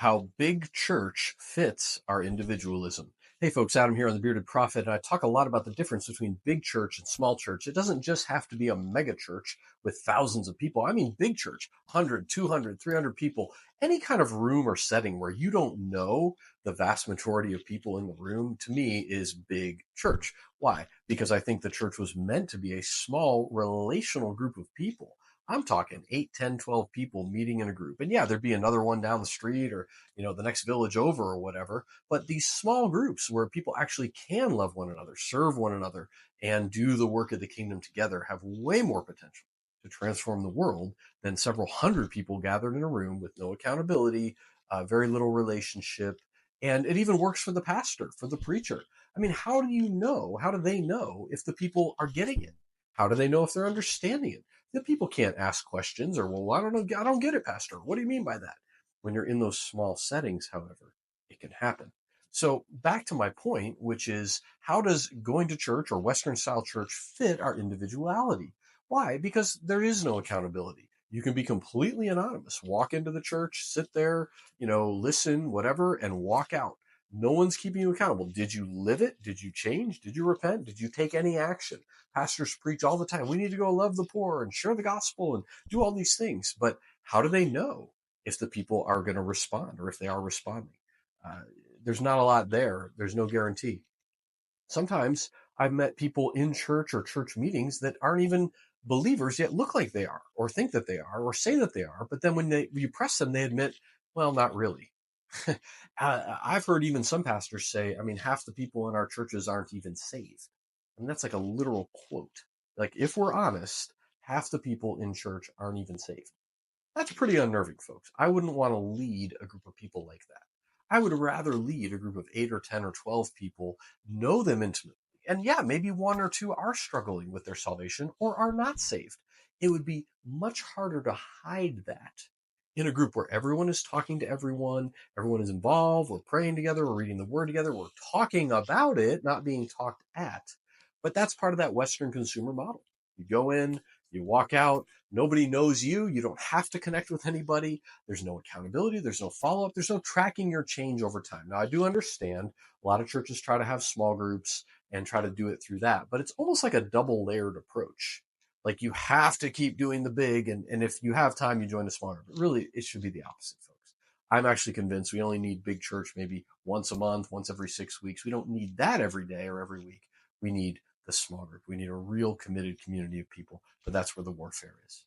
How big church fits our individualism. Hey folks, Adam here on the Bearded Prophet, and I talk a lot about the difference between big church and small church. It doesn't just have to be a mega church with thousands of people. I mean big church, 100, 200, 300 people, any kind of room or setting where you don't know the vast majority of people in the room, to me, is big church. Why? Because I think the church was meant to be a small relational group of people. I'm talking 8, 10, 12 people meeting in a group. And yeah, there'd be another one down the street or, the next village over or whatever. But these small groups where people actually can love one another, serve one another, and do the work of the kingdom together have way more potential to transform the world than several hundred people gathered in a room with no accountability, very little relationship. And it even works for the pastor, for the preacher. I mean, how do you know? How do they know if the people are getting it? How do they know if they're understanding it? The people can't ask questions or, well, I don't know. I don't get it, Pastor. What do you mean by that? When you're in those small settings, however, it can happen. So back to my point, which is how does going to church or Western style church fit our individuality? Why? Because there is no accountability. You can be completely anonymous, walk into the church, sit there, listen, whatever, and walk out. No one's keeping you accountable. Did you live it? Did you change? Did you repent? Did you take any action? Pastors preach all the time. We need to go love the poor and share the gospel and do all these things. But how do they know if the people are going to respond or if they are responding? Uh, there's not a lot there. There's no guarantee. Sometimes I've met people in church or church meetings that aren't even believers yet look like they are or think that they are or say that they are. But then when you press them, they admit, well, not really. I've heard even some pastors say, I mean, half the people in our churches aren't even saved. And that's like a literal quote. Like, if we're honest, half the people in church aren't even saved. That's pretty unnerving, folks. I wouldn't want to lead a group of people like that. I would rather lead a group of 8 or 10 or 12 people, know them intimately. And yeah, maybe one or two are struggling with their salvation or are not saved. It would be much harder to hide that in a group where everyone is talking to everyone is involved, we're praying together, we're reading the word together, we're talking about it, not being talked at. But that's part of that Western consumer model. You go in, you walk out, nobody knows you, you don't have to connect with anybody, there's no accountability, there's no follow-up, there's no tracking your change over time. Now, I do understand a lot of churches try to have small groups and try to do it through that, but it's almost like a double layered approach. Like, you have to keep doing the big, and if you have time, you join the smaller. But really, it should be the opposite, folks. I'm actually convinced we only need big church maybe once a month, once every 6 weeks. We don't need that every day or every week. We need the small group. We need a real committed community of people, but that's where the warfare is.